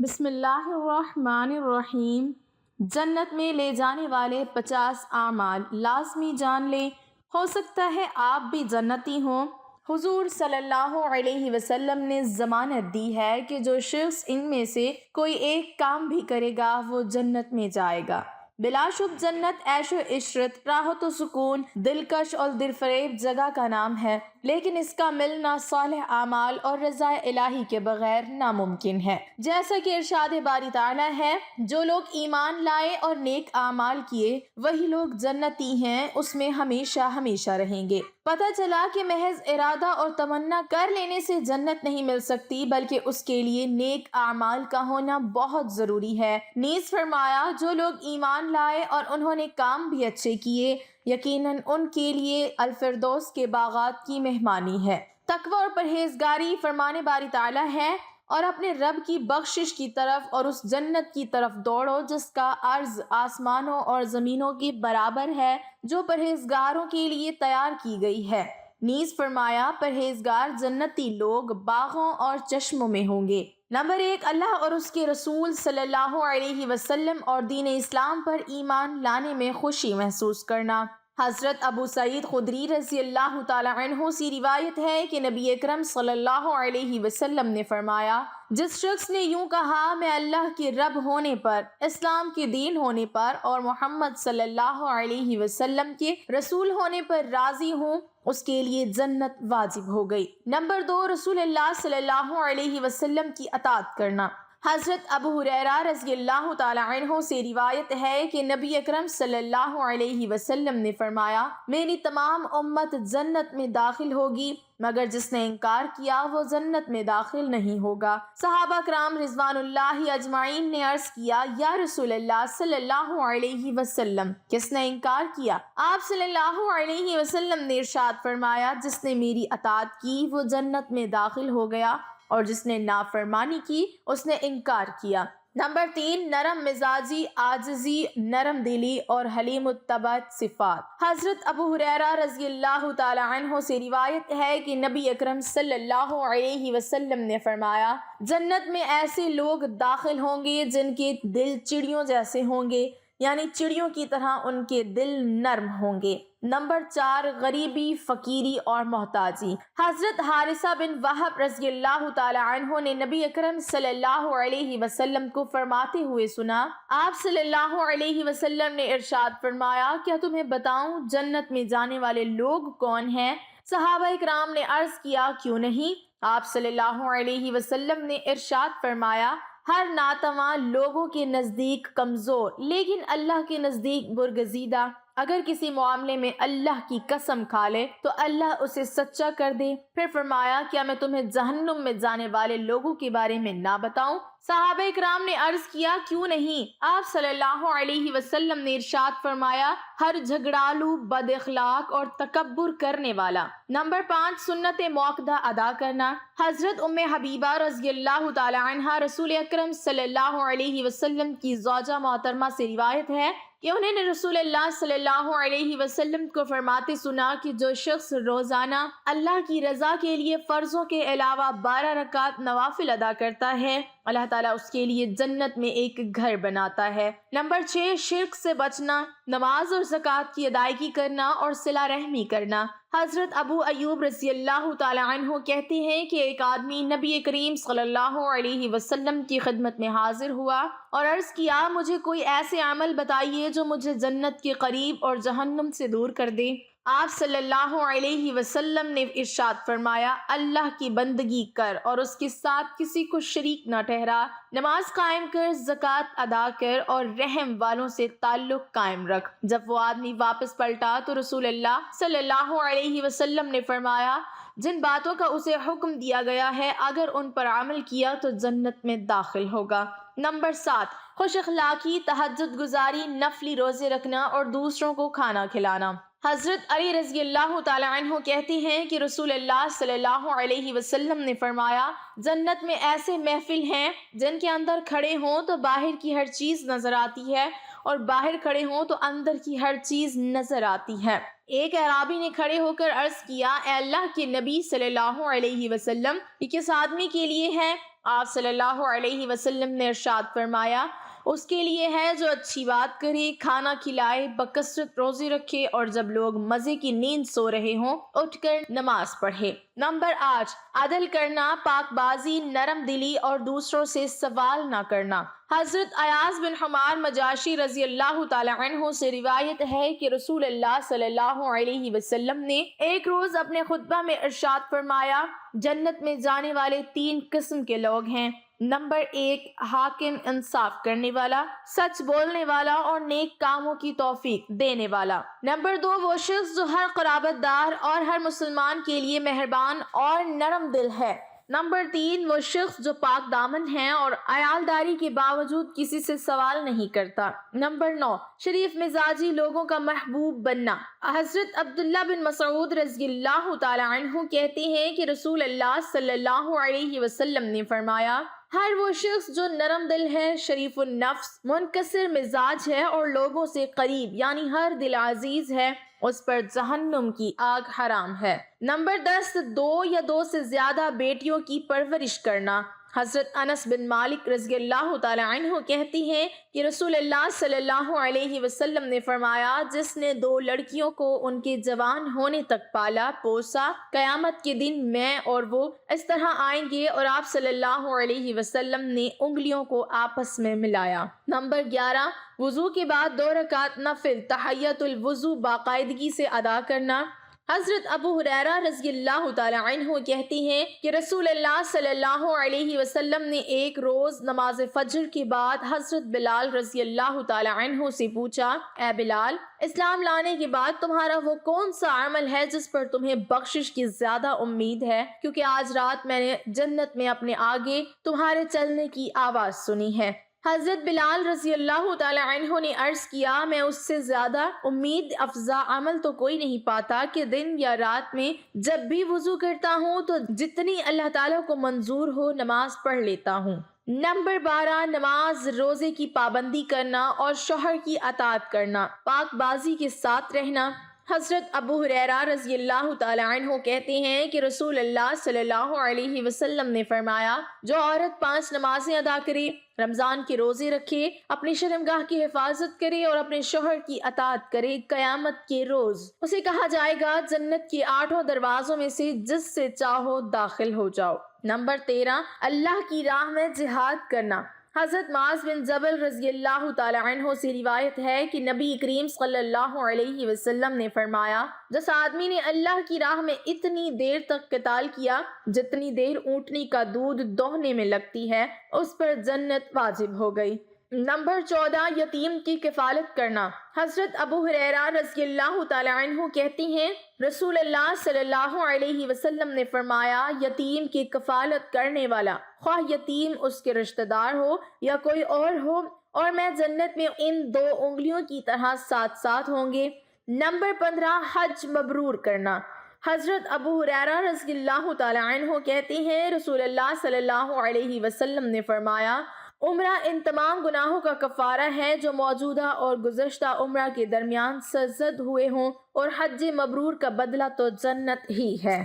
بسم اللہ الرحمن الرحیم۔ جنت میں لے جانے والے 50 اعمال لازمی جان لیں، ہو سکتا ہے آپ بھی جنتی ہوں۔ حضور صلی اللہ علیہ وسلم نے ضمانت دی ہے کہ جو شخص ان میں سے کوئی ایک کام بھی کرے گا وہ جنت میں جائے گا۔ بلا شبہ جنت عیش و عشرت، راحت و سکون، دلکش اور دل فریب جگہ کا نام ہے، لیکن اس کا ملنا صالح اعمال اور رضا الہی کے بغیر ناممکن ہے۔ جیسا کہ ارشاد باری تعالیٰ ہے، جو لوگ ایمان لائے اور نیک اعمال کیے وہی لوگ جنتی ہیں، اس میں ہمیشہ ہمیشہ رہیں گے۔ پتہ چلا کہ محض ارادہ اور تمنا کر لینے سے جنت نہیں مل سکتی، بلکہ اس کے لیے نیک اعمال کا ہونا بہت ضروری ہے۔ نیز فرمایا، جو لوگ ایمان لائے اور انہوں نے کام بھی اچھے کیے، یقیناً ان کے لیے الفردوس کے باغات کی مہمانی ہے۔ تقوی اور پرہیزگاری فرمانے باری تعالیٰ ہے، اور اپنے رب کی بخشش کی طرف اور اس جنت کی طرف دوڑو جس کا عرض آسمانوں اور زمینوں کے برابر ہے، جو پرہیزگاروں کے لیے تیار کی گئی ہے۔ نیز فرمایا، پرہیزگار جنتی لوگ باغوں اور چشموں میں ہوں گے۔ نمبر 1، اللہ اور اس کے رسول صلی اللہ علیہ وسلم اور دین اسلام پر ایمان لانے میں خوشی محسوس کرنا۔ حضرت ابو سعید خدری رضی اللہ تعالی عنہ سے روایت ہے کہ نبی اکرم صلی اللہ علیہ وسلم نے فرمایا، جس شخص نے یوں کہا، میں اللہ کے رب ہونے پر، اسلام کے دین ہونے پر اور محمد صلی اللہ علیہ وسلم کے رسول ہونے پر راضی ہوں، اس کے لیے جنت واجب ہو گئی۔ نمبر 2، رسول اللہ صلی اللہ علیہ وسلم کی اطاعت کرنا۔ حضرت ابو ہریرہ رضی اللہ تعالی عنہ سے روایت ہے کہ نبی اکرم صلی اللہ علیہ وسلم نے فرمایا، میری تمام امت جنت میں داخل ہوگی مگر جس نے انکار کیا وہ جنت میں داخل نہیں ہوگا۔ صحابہ کرام رضوان اللہ اجمعین نے عرض کیا، یا رسول اللہ صلی اللہ علیہ وسلم، کس نے انکار کیا؟ آپ صلی اللہ علیہ وسلم نے ارشاد فرمایا، جس نے میری اطاعت کی وہ جنت میں داخل ہو گیا، اور جس نے نافرمانی کی اس نے انکار کیا۔ نمبر 3، نرم مزاجی، عاجزی، نرم دلی اور حلیم الطبع صفات۔ حضرت ابو ہریرہ رضی اللہ تعالی عنہ سے روایت ہے کہ نبی اکرم صلی اللہ علیہ وسلم نے فرمایا، جنت میں ایسے لوگ داخل ہوں گے جن کے دل چڑیوں جیسے ہوں گے، یعنی چڑیوں کی طرح ان کے دل نرم ہوں گے۔ نمبر 4، غریبی، فقیری اور محتاجی۔ حضرت حارثہ بن وہب رضی اللہ تعالی عنہ نے نبی اکرم صلی اللہ علیہ وسلم کو فرماتے ہوئے سنا، آپ صلی اللہ علیہ وسلم نے ارشاد فرمایا، کیا تمہیں بتاؤں جنت میں جانے والے لوگ کون ہیں؟ صحابہ کرام نے عرض کیا، کیوں نہیں؟ آپ صلی اللہ علیہ وسلم نے ارشاد فرمایا، ہر ناتواں لوگوں کے نزدیک کمزور لیکن اللہ کے نزدیک برگزیدہ، اگر کسی معاملے میں اللہ کی قسم کھا لے تو اللہ اسے سچا کر دے۔ پھر فرمایا، کیا میں تمہیں جہنم میں جانے والے لوگوں کے بارے میں نہ بتاؤں؟ صحابہ کرام نے عرض کیا، کیوں نہیں؟ آپ صلی اللہ علیہ وسلم نے ارشاد فرمایا، ہر جھگڑالو، بد اخلاق اور تکبر کرنے والا۔ نمبر 5، سنت موقدہ ادا کرنا۔ حضرت ام حبیبہ رضی اللہ تعالی عنہا رسول اکرم صلی اللہ علیہ وسلم کی زوجہ محترمہ سے روایت ہے کہ انہوں نے رسول اللہ صلی اللہ علیہ وسلم کو فرماتے سنا کہ جو شخص روزانہ اللہ کی رضا کے لیے فرضوں کے علاوہ 12 رکعت نوافل ادا کرتا ہے، اللہ تعالیٰ اس کے لیے جنت میں ایک گھر بناتا ہے۔ نمبر 6، شرک سے بچنا، نماز اور زکوٰۃ کی ادائیگی کرنا اور صلہ رحمی کرنا۔ حضرت ابو ایوب رضی اللہ تعالی عنہ کہتے ہیں کہ ایک آدمی نبی کریم صلی اللہ علیہ وسلم کی خدمت میں حاضر ہوا اور عرض کیا، مجھے کوئی ایسے عمل بتائیے جو مجھے جنت کے قریب اور جہنم سے دور کر دے۔ آپ صلی اللہ علیہ وسلم نے ارشاد فرمایا، اللہ کی بندگی کر اور اس کے ساتھ کسی کو شریک نہ ٹھہرا، نماز قائم کر، زکوٰۃ ادا کر اور رحم والوں سے تعلق قائم رکھ۔ جب وہ آدمی واپس پلٹا تو رسول اللہ صلی اللہ علیہ وسلم نے فرمایا، جن باتوں کا اسے حکم دیا گیا ہے اگر ان پر عمل کیا تو جنت میں داخل ہوگا۔ نمبر 7، خوش اخلاقی، تہجد گزاری، نفلی روزے رکھنا اور دوسروں کو کھانا کھلانا۔ حضرت علی رضی اللہ تعالی عنہ کہتے ہیں کہ رسول اللہ صلی اللہ علیہ وسلم نے فرمایا، جنت میں ایسے محفل ہیں جن کے اندر کھڑے ہوں تو باہر کی ہر چیز نظر آتی ہے اور باہر کھڑے ہوں تو اندر کی ہر چیز نظر آتی ہے۔ ایک اعرابی نے کھڑے ہو کر عرض کیا، اے اللہ کے نبی صلی اللہ علیہ وسلم، یہ کس آدمی کے لیے ہے آپ صلی اللہ علیہ وسلم نے ارشاد فرمایا، اس کے لیے ہے جو اچھی بات کرے، کھانا کھلائے، بکثرت روزے رکھے، اور جب لوگ مزے کی نیند سو رہے ہوں اٹھ کر نماز پڑھے۔ نمبر 8، عدل کرنا، پاک بازی، نرم دلی اور دوسروں سے سوال نہ کرنا۔ حضرت ایاز بن حمار مجاشی رضی اللہ تعالی عنہ سے روایت ہے کہ رسول اللہ صلی اللہ علیہ وسلم نے ایک روز اپنے خطبہ میں ارشاد فرمایا، جنت میں جانے والے 3 قسم کے لوگ ہیں۔ نمبر 1، حاکم، انصاف کرنے والا، سچ بولنے والا اور نیک کاموں کی توفیق دینے والا۔ نمبر 2، وہ شخص جو ہر قرابت دار اور ہر مسلمان کے لیے مہربان اور نرم دل ہے۔ نمبر 3، وہ شخص جو پاک دامن ہے اور عیالداری کے باوجود کسی سے سوال نہیں کرتا۔ نمبر 9، شریف مزاجی لوگوں کا محبوب بننا۔ حضرت عبداللہ بن مسعود رضی اللہ تعالی عنہ کہتے ہیں کہ رسول اللہ صلی اللہ علیہ وسلم نے فرمایا، ہر وہ شخص جو نرم دل ہے، شریف النفس، منکسر مزاج ہے اور لوگوں سے قریب یعنی ہر دل عزیز ہے، اس پر جہنم کی آگ حرام ہے۔ نمبر 10، 2 یا 2 سے زیادہ بیٹیوں کی پرورش کرنا۔ حضرت انس بن مالک رضی اللہ تعالی عنہ کہتے ہیں کہ رسول اللہ صلی اللہ علیہ وسلم نے فرمایا، جس نے 2 لڑکیوں کو ان کے جوان ہونے تک پالا پوسا، قیامت کے دن میں اور وہ اس طرح آئیں گے، اور آپ صلی اللہ علیہ وسلم نے انگلیوں کو آپس میں ملایا۔ نمبر 11، وضو کے بعد 2 رکعت نفل تحیۃ الوضو باقاعدگی سے ادا کرنا۔ حضرت ابو ہریرہ رضی اللہ تعالی عنہ کہتے ہیں کہ رسول اللہ صلی اللہ علیہ وسلم نے ایک روز نماز فجر کے بعد حضرت بلال رضی اللہ تعالی عنہ سے پوچھا، اے بلال، اسلام لانے کے بعد تمہارا وہ کون سا عمل ہے جس پر تمہیں بخشش کی زیادہ امید ہے؟ کیونکہ آج رات میں نے جنت میں اپنے آگے تمہارے چلنے کی آواز سنی ہے۔ حضرت بلال رضی اللہ تعالی عنہ نے عرض کیا، میں اس سے زیادہ امید افزا عمل تو کوئی نہیں پاتا کہ دن یا رات میں جب بھی وضو کرتا ہوں تو جتنی اللہ تعالیٰ کو منظور ہو نماز پڑھ لیتا ہوں۔ نمبر 12، نماز روزے کی پابندی کرنا اور شوہر کی اطاعت کرنا، پاک بازی کے ساتھ رہنا۔ حضرت ابو ہریرہ رضی اللہ تعالی عنہ کہتے ہیں کہ رسول اللہ صلی اللہ علیہ وسلم نے فرمایا، جو عورت 5 نمازیں ادا کرے، رمضان کے روزے رکھے، اپنی شرمگاہ کی حفاظت کرے اور اپنے شوہر کی اطاعت کرے، قیامت کے روز اسے کہا جائے گا، جنت کے 8 دروازوں میں سے جس سے چاہو داخل ہو جاؤ۔ نمبر 13، اللہ کی راہ میں جہاد کرنا۔ حضرت معاذ بن جبل رضی اللہ تعالی عنہ سے روایت ہے کہ نبی کریم صلی اللہ علیہ وسلم نے فرمایا، جس آدمی نے اللہ کی راہ میں اتنی دیر تک قتال کیا جتنی دیر اونٹنی کا دودھ دوہنے میں لگتی ہے، اس پر جنت واجب ہو گئی۔ نمبر 14، یتیم کی کفالت کرنا۔ حضرت ابو ہریرہ رضی اللہ تعالی عنہ کہتے ہیں، رسول اللہ صلی اللہ علیہ وسلم نے فرمایا، یتیم کی کفالت کرنے والا، خواہ یتیم اس کے رشتہ دار ہو یا کوئی اور ہو، اور میں جنت میں ان 2 انگلیوں کی طرح ساتھ ساتھ ہوں گے۔ نمبر 15، حج مبرور کرنا۔ حضرت ابو ہریرہ رضی اللہ تعالی عنہ کہتے ہیں، رسول اللہ صلی اللہ علیہ وسلم نے فرمایا، عمرہ ان تمام گناہوں کا کفارہ ہے جو موجودہ اور گزشتہ عمرہ کے درمیان سرزد ہوئے ہوں، اور حج مبرور کا بدلہ تو جنت ہی ہے۔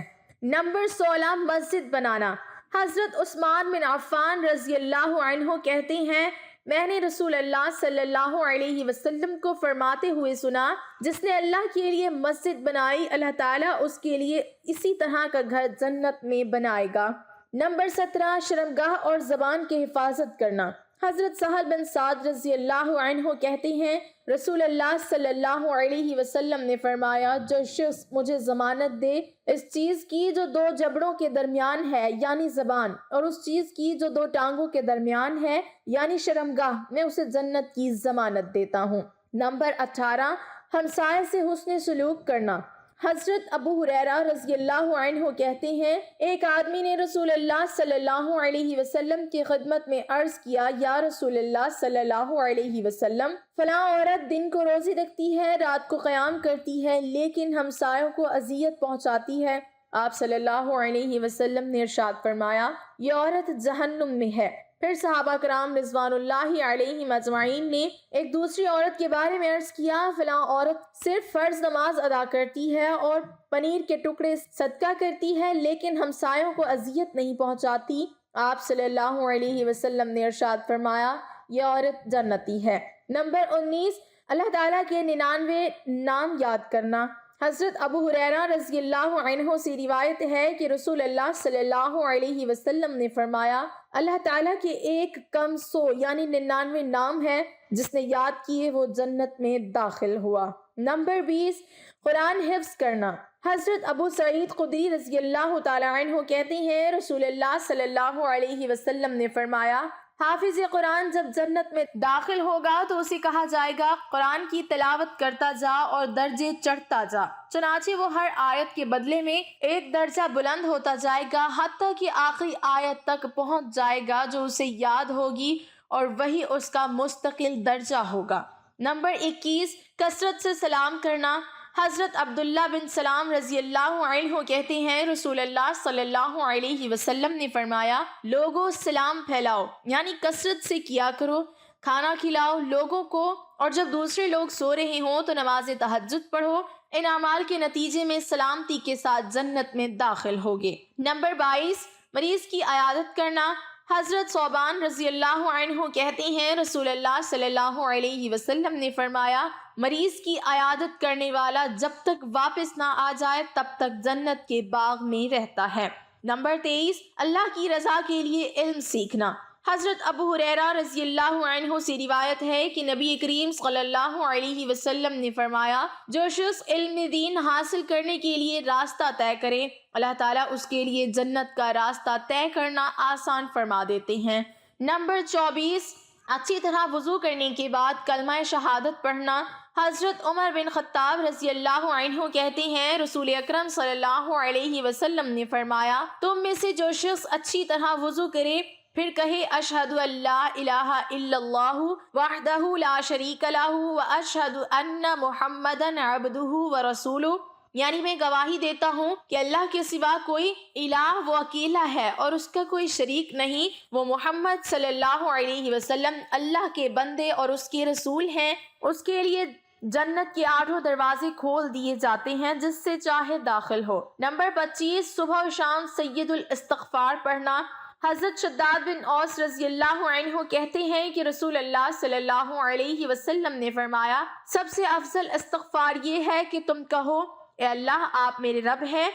نمبر 16، مسجد بنانا۔ حضرت عثمان بن عفان رضی اللہ عنہ کہتے ہیں، میں نے رسول اللہ صلی اللہ علیہ وسلم کو فرماتے ہوئے سنا، جس نے اللہ کے لیے مسجد بنائی، اللہ تعالیٰ اس کے لیے اسی طرح کا گھر جنت میں بنائے گا۔ نمبر 17، شرمگاہ اور زبان کی حفاظت کرنا۔ حضرت سہل بن سعد رضی اللہ عنہ کہتے ہیں، رسول اللہ صلی اللہ علیہ وسلم نے فرمایا، جو شخص مجھے ضمانت دے اس چیز کی جو 2 جبڑوں کے درمیان ہے یعنی زبان، اور اس چیز کی جو 2 ٹانگوں کے درمیان ہے یعنی شرمگاہ، میں اسے جنت کی ضمانت دیتا ہوں۔ نمبر 18، ہمسائے سے حسن سلوک کرنا۔ حضرت ابو ہریرہ رضی اللہ عنہ کہتے ہیں، ایک آدمی نے رسول اللہ صلی اللہ علیہ وسلم کی خدمت میں عرض کیا، یا رسول اللہ صلی اللہ علیہ وسلم، فلاں عورت دن کو روزی رکھتی ہے، رات کو قیام کرتی ہے، لیکن ہمسایوں کو اذیت پہنچاتی ہے۔ آپ صلی اللہ علیہ وسلم نے ارشاد فرمایا، یہ عورت جہنم میں ہے۔ پھر صحابہ کرام رضوان اللہ علیہم اجمعین نے ایک دوسری عورت کے بارے میں عرض کیا، فلاں عورت صرف فرض نماز ادا کرتی ہے اور پنیر کے ٹکڑے صدقہ کرتی ہے، لیکن ہمسایوں کو اذیت نہیں پہنچاتی۔ آپ صلی اللہ علیہ وسلم نے ارشاد فرمایا یہ عورت جنتی ہے۔ نمبر 19، اللہ تعالیٰ کے 99 نام یاد کرنا۔ حضرت ابو ہریرہ رضی اللہ عنہ سے روایت ہے کہ رسول اللہ صلی اللہ علیہ وسلم نے فرمایا اللہ تعالیٰ کے ایک کم 100 یعنی 99 نام ہے، جس نے یاد کیے وہ جنت میں داخل ہوا۔ نمبر 20، قرآن حفظ کرنا۔ حضرت ابو سعید خدری رضی اللہ تعالیٰ عنہ کہتے ہیں رسول اللہ صلی اللہ علیہ وسلم نے فرمایا حافظ قرآن جب جنت میں داخل ہوگا تو اسے کہا جائے گا قرآن کی تلاوت کرتا جا اور درجے چڑھتا جا، چنانچہ وہ ہر آیت کے بدلے میں ایک درجہ بلند ہوتا جائے گا حتیٰ کہ آخری آیت تک پہنچ جائے گا جو اسے یاد ہوگی اور وہی اس کا مستقل درجہ ہوگا۔ نمبر 21، کثرت سے سلام کرنا۔ حضرت عبداللہ بن سلام رضی اللہ عنہ کہتے ہیں رسول اللہ صلی اللہ علیہ وسلم نے فرمایا لوگوں سلام پھیلاؤ یعنی کثرت سے کیا کرو، کھانا کھلاؤ لوگوں کو، اور جب دوسرے لوگ سو رہے ہوں تو نماز تہجد پڑھو، ان اعمال کے نتیجے میں سلامتی کے ساتھ جنت میں داخل ہوگے۔ نمبر 22، مریض کی عیادت کرنا۔ حضرت ثوبان رضی اللہ عنہ کہتے ہیں رسول اللہ صلی اللہ علیہ وسلم نے فرمایا مریض کی عیادت کرنے والا جب تک واپس نہ آ جائے تب تک جنت کے باغ میں رہتا ہے۔ نمبر 23، اللہ کی رضا کے لیے علم سیکھنا۔ حضرت ابو ہریرہ رضی اللہ عنہ سے روایت ہے کہ نبی کریم صلی اللہ علیہ وسلم نے فرمایا جو شخص علم دین حاصل کرنے کے لیے راستہ طے کرے اللہ تعالیٰ اس کے لیے جنت کا راستہ طے کرنا آسان فرما دیتے ہیں۔ نمبر 24، اچھی طرح وضو کرنے کے بعد کلمہ شہادت پڑھنا۔ حضرت عمر بن خطاب رضی اللہ عنہ کہتے ہیں رسول اکرم صلی اللہ علیہ وسلم نے فرمایا تم میں سے جو شخص اچھی طرح وضو کرے پھر کہے اشہد ان لا الہ الا اللہ وحدہ لا شریک لہ واشہد ان محمدا عبدہ ورسولہ، یعنی میں گواہی دیتا ہوں کہ اللہ کے سوا کوئی الہ وہ اکیلا ہے اور اس کا کوئی شریک نہیں، وہ محمد صلی اللہ علیہ وسلم اللہ کے بندے اور اس کے رسول ہیں، اس کے لیے جنت کے 8 دروازے کھول دیے جاتے ہیں جس سے چاہے داخل ہو۔ نمبر 25، صبح و شام سید الاستغفار پڑھنا۔ حضرت شداد بن اوس رضی اللہ عنہ کہتے ہیں کہ رسول اللہ صلی اللہ علیہ وسلم نے فرمایا سب سے افضل استغفار یہ ہے کہ تم کہو اے اللہ آپ میرے رب ہیں،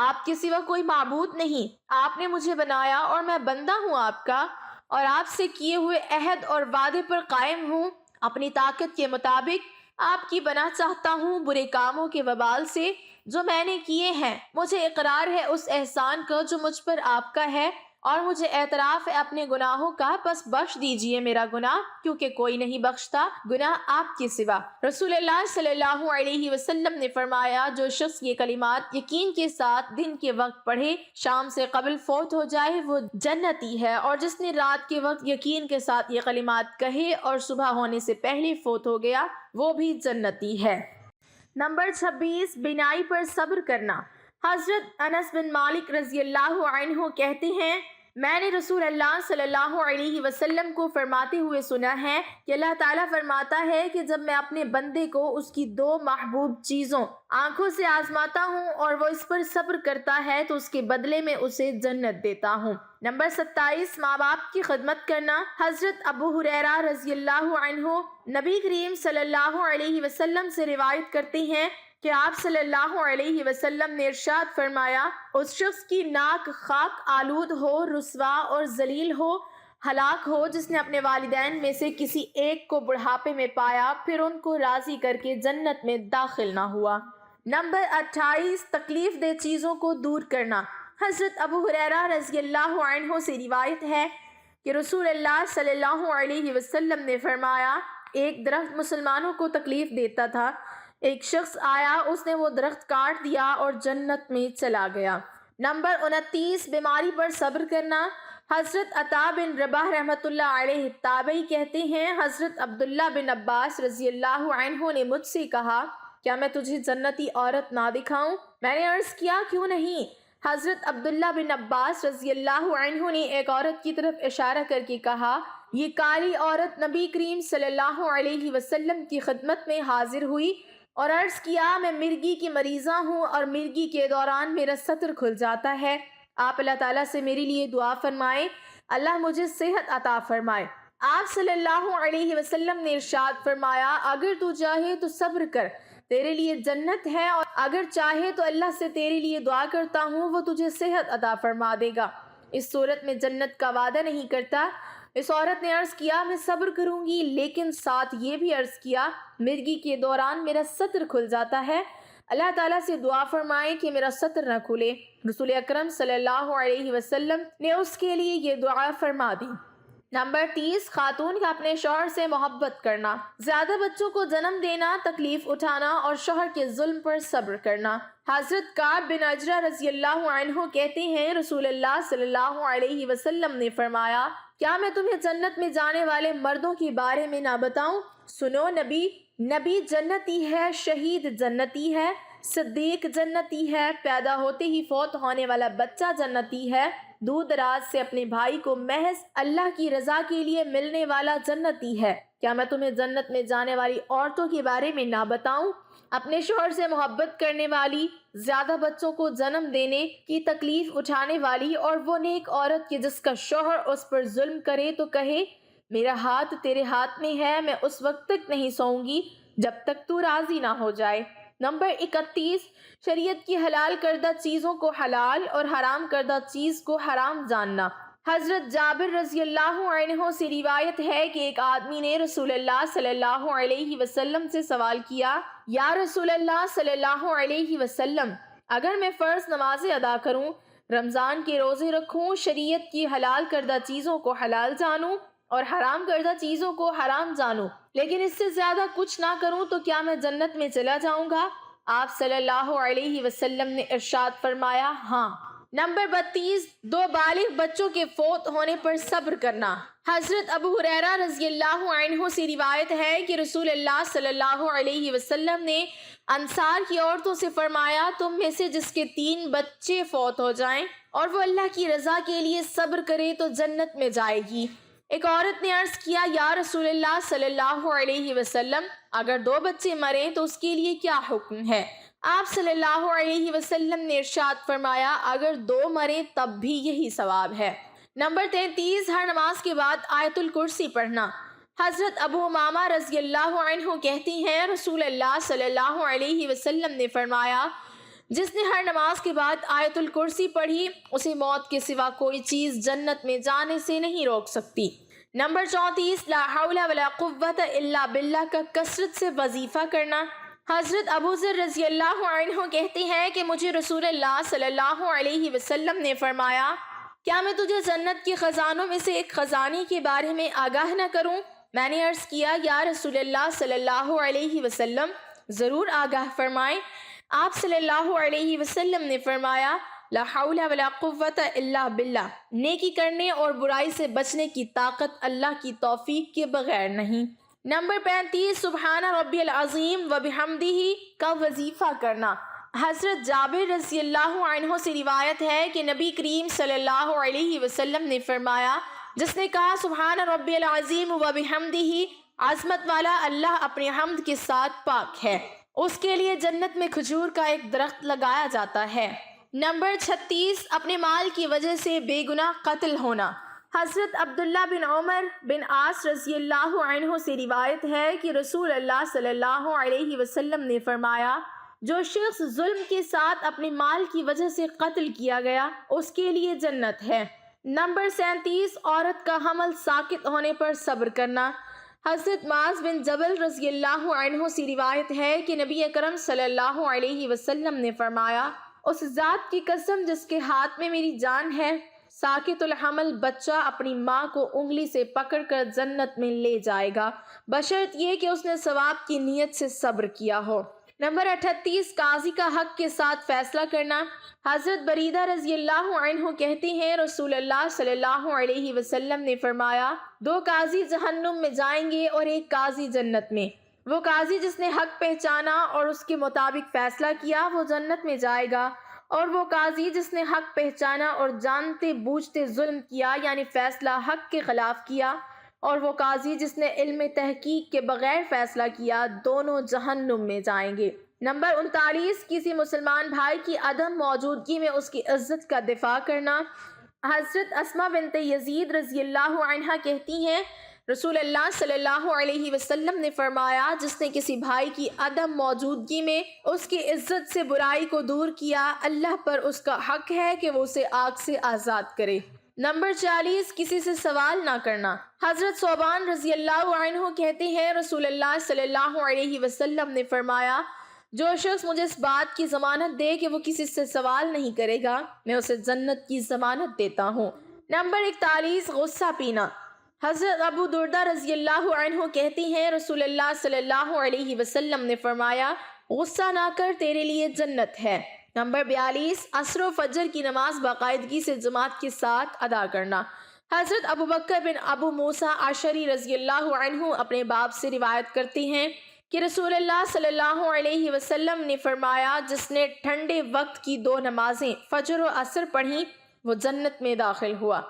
آپ کے سوا کوئی معبود نہیں، آپ نے مجھے بنایا اور میں بندہ ہوں آپ کا، اور آپ سے کیے ہوئے عہد اور وعدے پر قائم ہوں، اپنی طاقت کے مطابق آپ کی پناہ چاہتا ہوں برے کاموں کے وبال سے جو میں نے کیے ہیں، مجھے اقرار ہے اس احسان کا جو مجھ پر آپ کا ہے، اور مجھے اعتراف ہے اپنے گناہوں کا، پس بخش دیجئے میرا گناہ کیونکہ کوئی نہیں بخشتا گناہ آپ کے سوا۔ رسول اللہ صلی اللہ علیہ وسلم نے فرمایا جو شخص یہ کلمات یقین کے ساتھ دن کے وقت پڑھے شام سے قبل فوت ہو جائے وہ جنتی ہے، اور جس نے رات کے وقت یقین کے ساتھ یہ کلمات کہے اور صبح ہونے سے پہلے فوت ہو گیا وہ بھی جنتی ہے۔ نمبر 26، بینائی پر صبر کرنا۔ حضرت انس بن مالک رضی اللہ عنہ کہتے ہیں میں نے رسول اللہ صلی اللہ علیہ وسلم کو فرماتے ہوئے سنا ہے کہ اللہ تعالیٰ فرماتا ہے کہ جب میں اپنے بندے کو اس کی 2 محبوب چیزوں آنکھوں سے آزماتا ہوں اور وہ اس پر صبر کرتا ہے تو اس کے بدلے میں اسے جنت دیتا ہوں۔ نمبر 27، ماں باپ کی خدمت کرنا۔ حضرت ابو ہریرہ رضی اللہ عنہ نبی کریم صلی اللہ علیہ وسلم سے روایت کرتے ہیں کہ آپ صلی اللہ علیہ وسلم نے ارشاد فرمایا اس شخص کی ناک خاک آلود ہو، رسوا اور ذلیل ہو، ہلاک ہو جس نے اپنے والدین میں سے کسی ایک کو بڑھاپے میں پایا پھر ان کو راضی کر کے جنت میں داخل نہ ہوا۔ نمبر 28، تکلیف دہ چیزوں کو دور کرنا۔ حضرت ابو ہریرہ رضی اللہ عنہ سے روایت ہے کہ رسول اللہ صلی اللہ علیہ وسلم نے فرمایا ایک درخت مسلمانوں کو تکلیف دیتا تھا، ایک شخص آیا اس نے وہ درخت کاٹ دیا اور جنت میں چلا گیا۔ نمبر 29، بیماری پر صبر کرنا۔ حضرت عطا بن رباح رحمۃ اللہ علیہ تابعی کہتے ہیں حضرت عبداللہ بن عباس رضی اللہ عنہ نے مجھ سے کہا کیا میں تجھے جنتی عورت نہ دکھاؤں؟ میں نے عرض کیا کیوں نہیں؟ حضرت عبداللہ بن عباس رضی اللہ عنہ نے ایک عورت کی طرف اشارہ کر کے کہا یہ کالی عورت نبی کریم صلی اللہ علیہ وسلم کی خدمت میں حاضر ہوئی اور عرض کیا میں مرگی کی مریضہ ہوں اور مرگی کے دوران میرا سطر کھل جاتا ہے، آپ اللہ تعالیٰ سے میرے لیے دعا فرمائیں، اللہ مجھے صحت عطا فرمائے۔ آپ صلی اللہ علیہ وسلم نے ارشاد فرمایا، اگر تو چاہے تو صبر کر، تیرے لیے جنت ہے، اور اگر چاہے تو اللہ سے تیرے لیے دعا کرتا ہوں، وہ تجھے صحت عطا فرما دے گا۔ اس صورت میں جنت کا وعدہ نہیں کرتا۔ اس عورت نے عرض کیا، میں صبر کروں گی، لیکن ساتھ یہ بھی عرض کیا، مرگی کے دوران میرا ستر کھل جاتا ہے، اللہ تعالیٰ سے دعا فرمائیں کہ میرا ستر نہ کھلے۔ رسول اکرم صلی اللہ علیہ وسلم نے اس کے لیے یہ دعا فرما دی۔ نمبر 30، خاتون کا اپنے شوہر سے محبت کرنا، زیادہ بچوں کو جنم دینا، تکلیف اٹھانا اور شوہر کے ظلم پر صبر کرنا۔ حضرت کعب بن عجرہ رضی اللہ عنہ کہتے ہیں، رسول اللہ صلی اللہ علیہ وسلم نے فرمایا، کیا میں تمہیں جنت میں جانے والے مردوں کے بارے میں نہ بتاؤں؟ سنو، نبی جنتی ہے، شہید جنتی ہے، صدیق جنتی ہے، پیدا ہوتے ہی فوت ہونے والا بچہ جنتی ہے، دور دراز سے اپنے بھائی کو محض اللہ کی رضا کے لیے ملنے والا جنتی ہے۔ کیا میں تمہیں جنت میں جانے والی عورتوں کے بارے میں نہ بتاؤں؟ اپنے شوہر سے محبت کرنے والی، زیادہ بچوں کو جنم دینے کی تکلیف اٹھانے والی، اور وہ نیک عورت کی جس کا شوہر اس پر ظلم کرے تو کہے، میرا ہاتھ تیرے ہاتھ میں ہے، میں اس وقت تک نہیں سوؤں گی جب تک تو راضی نہ ہو جائے۔ نمبر 31، شریعت کی حلال کردہ چیزوں کو حلال اور حرام کردہ چیز کو حرام جاننا۔ حضرت جابر رضی اللہ عنہ سے روایت ہے کہ ایک آدمی نے رسول اللہ صلی اللہ علیہ وسلم سے سوال کیا، یا رسول اللہ صلی اللہ علیہ وسلم، اگر میں فرض نمازیں ادا کروں، رمضان کے روزے رکھوں، شریعت کی حلال کردہ چیزوں کو حلال جانوں اور حرام کردہ چیزوں کو حرام جانوں، لیکن اس سے زیادہ کچھ نہ کروں، تو کیا میں جنت میں چلا جاؤں گا؟ آپ صلی اللہ علیہ وسلم نے ارشاد فرمایا، ہاں۔ نمبر 32، دو بالغ بچوں کے فوت ہونے پر صبر کرنا۔ حضرت ابو ہریرہ رضی اللہ عنہ سے روایت ہے کہ رسول اللہ صلی اللہ علیہ وسلم نے انصار کی عورتوں سے فرمایا، تم میں سے جس کے 3 بچے فوت ہو جائیں اور وہ اللہ کی رضا کے لیے صبر کرے تو جنت میں جائے گی۔ ایک عورت نے عرض کیا، یا رسول اللہ صلی اللہ علیہ وسلم، اگر 2 بچے مریں تو اس کے لیے کیا حکم ہے؟ آپ صلی اللہ علیہ وسلم نے ارشاد فرمایا، اگر 2 مریں تب بھی یہی ثواب ہے۔ نمبر 33، ہر نماز کے بعد آیت الکرسی پڑھنا۔ حضرت ابو امامہ رضی اللہ عنہ کہتی ہیں، رسول اللہ صلی اللہ علیہ وسلم نے فرمایا، جس نے ہر نماز کے بعد آیت الکرسی پڑھی، اسے موت کے سوا کوئی چیز جنت میں جانے سے نہیں روک سکتی۔ نمبر 34، لا حول ولا قوت الا باللہ کا کثرت سے وظیفہ کرنا۔ حضرت ابو ذر رضی اللہ عنہ کہتے ہیں کہ مجھے رسول اللہ صلی اللہ علیہ وسلم نے فرمایا، کیا میں تجھے جنت کے خزانوں میں سے ایک خزانے کے بارے میں آگاہ نہ کروں؟ میں نے عرض کیا، یا رسول اللہ صلی اللہ علیہ وسلم، ضرور آگاہ فرمائیں۔ آپ صلی اللہ علیہ وسلم نے فرمایا، لا حول ولا قوت الا باللہ، نیکی کرنے اور برائی سے بچنے کی طاقت اللہ کی توفیق کے بغیر نہیں۔ نمبر 35، سبحان ربی العظیم و بحمدہ کا وظیفہ کرنا۔ حضرت جابر رضی اللہ عنہ سے روایت ہے کہ نبی کریم صلی اللہ علیہ وسلم نے فرمایا، جس نے کہا سبحان ربی العظیم و بحمدہ، عظمت والا اللہ اپنی حمد کے ساتھ پاک ہے، اس کے لیے جنت میں کھجور کا ایک درخت لگایا جاتا ہے۔ نمبر 36، اپنے مال کی وجہ سے بے گناہ قتل ہونا۔ حضرت عبداللہ بن عمر بن عاص رضی اللہ عنہ سے روایت ہے کہ رسول اللہ صلی اللہ علیہ وسلم نے فرمایا، جو شخص ظلم کے ساتھ اپنے مال کی وجہ سے قتل کیا گیا، اس کے لیے جنت ہے۔ نمبر 37، عورت کا حمل ساقط ہونے پر صبر کرنا۔ حضرت معاذ بن جبل رضی اللہ عنہ سے روایت ہے کہ نبی اکرم صلی اللہ علیہ وسلم نے فرمایا، اس ذات کی قسم جس کے ہاتھ میں میری جان ہے، ساقط الحمل بچہ اپنی ماں کو انگلی سے پکڑ کر جنت میں لے جائے گا، بشرط یہ کہ اس نے ثواب کی نیت سے صبر کیا ہو۔ نمبر 38، قاضی کا حق کے ساتھ فیصلہ کرنا۔ حضرت بریدہ رضی اللہ عنہ کہتے ہیں، رسول اللہ صلی اللہ علیہ وسلم نے فرمایا، 2 قاضی جہنم میں جائیں گے اور ایک قاضی جنت میں۔ وہ قاضی جس نے حق پہچانا اور اس کے مطابق فیصلہ کیا، وہ جنت میں جائے گا، اور وہ قاضی جس نے حق پہچانا اور جانتے بوجھتے ظلم کیا، یعنی فیصلہ حق کے خلاف کیا، اور وہ قاضی جس نے علم تحقیق کے بغیر فیصلہ کیا، دونوں جہنم میں جائیں گے۔ نمبر 39 کسی مسلمان بھائی کی عدم موجودگی میں اس کی عزت کا دفاع کرنا۔ حضرت اسماء بنت یزید رضی اللہ عنہا کہتی ہیں رسول اللہ صلی اللہ علیہ وسلم نے فرمایا جس نے کسی بھائی کی عدم موجودگی میں اس کی عزت سے برائی کو دور کیا، اللہ پر اس کا حق ہے کہ وہ اسے آگ سے آزاد کرے۔ نمبر 40 کسی سے سوال نہ کرنا۔ حضرت ثوبان رضی اللہ عنہ کہتے ہیں رسول اللہ صلی اللہ علیہ وسلم نے فرمایا جو شخص مجھے اس بات کی ضمانت دے کہ وہ کسی سے سوال نہیں کرے گا میں اسے جنت کی ضمانت دیتا ہوں۔ نمبر 41 غصہ پینا۔ حضرت ابو دردہ رضی اللہ عنہ کہتی ہیں رسول اللہ صلی اللہ علیہ وسلم نے فرمایا غصہ نہ کر تیرے لیے جنت ہے۔ نمبر 42 عصر و فجر کی نماز باقاعدگی سے جماعت کے ساتھ ادا کرنا۔ حضرت ابو بکر بن ابو موسیٰ عشری رضی اللہ عنہ اپنے باپ سے روایت کرتے ہیں کہ رسول اللہ صلی اللہ علیہ وسلم نے فرمایا جس نے ٹھنڈے وقت کی 2 نمازیں فجر و عصر پڑھیں وہ جنت میں داخل ہوا۔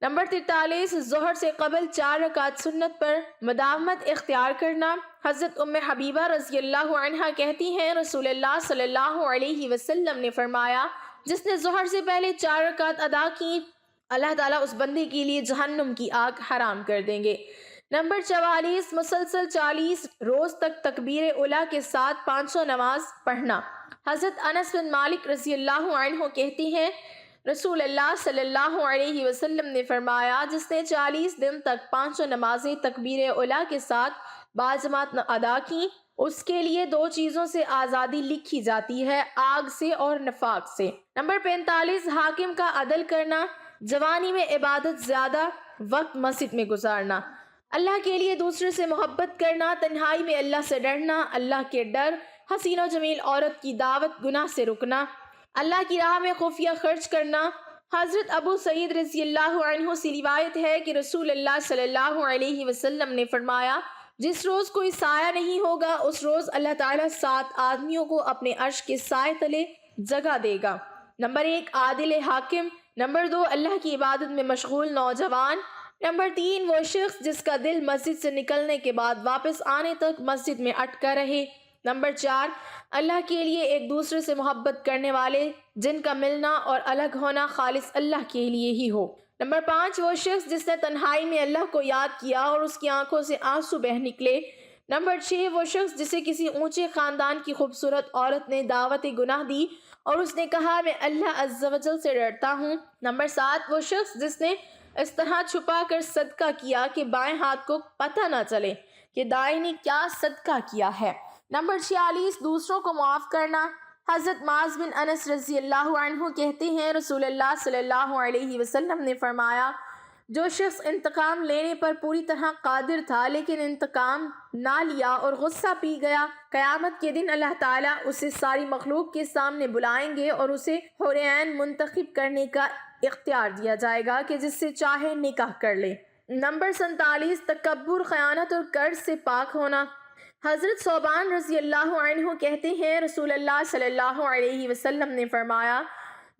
نمبر 43 ظہر سے قبل 4 رکعت سنت پر مداومت اختیار کرنا۔ حضرت ام حبیبہ رضی اللہ عنہا کہتی ہیں رسول اللہ صلی اللہ علیہ وسلم نے فرمایا جس نے ظہر سے پہلے 4 رکعت ادا کی اللہ تعالیٰ اس بندے کے لیے جہنم کی آگ حرام کر دیں گے۔ نمبر 44 مسلسل 40 روز تک تکبیر اولیٰ کے ساتھ 500 نماز پڑھنا۔ حضرت انس بن مالک رضی اللہ عنہ کہتی ہیں رسول اللہ صلی اللہ علیہ وسلم نے فرمایا جس نے 40 دن تک 500 نمازیں تکبیر اولیٰ کے ساتھ باجماعت ادا کی اس کے لیے 2 چیزوں سے آزادی لکھی جاتی ہے آگ سے اور نفاق سے۔ نمبر 45 حاکم کا عدل کرنا۔ جوانی میں عبادت زیادہ وقت مسجد میں گزارنا۔ اللہ کے لیے دوسرے سے محبت کرنا، تنہائی میں اللہ سے ڈرنا، اللہ کے ڈر، حسین و جمیل عورت کی دعوت، گناہ سے رکنا، اللہ کی راہ میں خفیہ خرچ کرنا۔ حضرت ابو سعید رضی اللہ عنہ سے روایت ہے کہ رسول اللہ صلی اللہ علیہ وسلم نے فرمایا جس روز کوئی سایہ نہیں ہوگا اس روز اللہ تعالیٰ 7 آدمیوں کو اپنے عرش کے سائے تلے جگہ دے گا۔ نمبر 1 عادل حاکم۔ نمبر 2 اللہ کی عبادت میں مشغول نوجوان۔ نمبر 3 وہ شخص جس کا دل مسجد سے نکلنے کے بعد واپس آنے تک مسجد میں اٹکا رہے۔ نمبر 4 اللہ کے لیے ایک دوسرے سے محبت کرنے والے جن کا ملنا اور الگ ہونا خالص اللہ کے لیے ہی ہو۔ نمبر 5 وہ شخص جس نے تنہائی میں اللہ کو یاد کیا اور اس کی آنکھوں سے آنسو بہہ نکلے۔ نمبر 6 وہ شخص جسے کسی اونچے خاندان کی خوبصورت عورت نے دعوت گناہ دی اور اس نے کہا میں اللہ عز و جل سے ڈرتا ہوں۔ نمبر 7 وہ شخص جس نے اس طرح چھپا کر صدقہ کیا کہ بائیں ہاتھ کو پتہ نہ چلے کہ دائیں نے کیا صدقہ کیا ہے۔ نمبر 46 دوسروں کو معاف کرنا۔ حضرت معاذ بن انس رضی اللہ عنہ کہتے ہیں رسول اللہ صلی اللہ علیہ وسلم نے فرمایا جو شخص انتقام لینے پر پوری طرح قادر تھا لیکن انتقام نہ لیا اور غصہ پی گیا قیامت کے دن اللہ تعالیٰ اسے ساری مخلوق کے سامنے بلائیں گے اور اسے حور عین منتخب کرنے کا اختیار دیا جائے گا کہ جس سے چاہے نکاح کر لے۔ نمبر 47 تکبر خیانت اور قرض سے پاک ہونا۔ حضرت ثوبان رضی اللہ عنہ کہتے ہیں رسول اللہ صلی اللہ علیہ وسلم نے فرمایا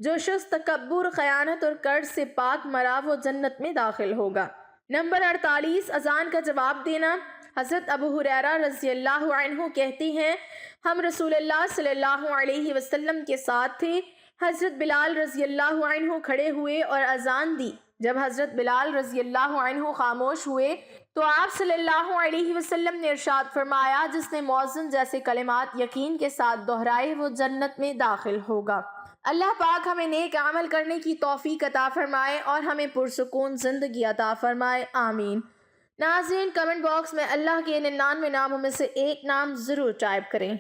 جو شخص تکبر خیانت اور قرض سے پاک مرا وہ جنت میں داخل ہوگا۔ نمبر 48 اذان کا جواب دینا۔ حضرت ابو ہریرہ رضی اللہ عنہ کہتے ہیں ہم رسول اللہ صلی اللہ علیہ وسلم کے ساتھ تھے، حضرت بلال رضی اللہ عنہ کھڑے ہوئے اور اذان دی۔ جب حضرت بلال رضی اللہ عنہ خاموش ہوئے تو آپ صلی اللہ علیہ وسلم نے ارشاد فرمایا جس نے مؤذن جیسے کلمات یقین کے ساتھ دہرائے وہ جنت میں داخل ہوگا۔ اللہ پاک ہمیں نیک عمل کرنے کی توفیق عطا فرمائے اور ہمیں پرسکون زندگی عطا فرمائے، آمین۔ ناظرین کمنٹ باکس میں اللہ کے 99 ناموں میں سے ایک نام ضرور ٹائپ کریں۔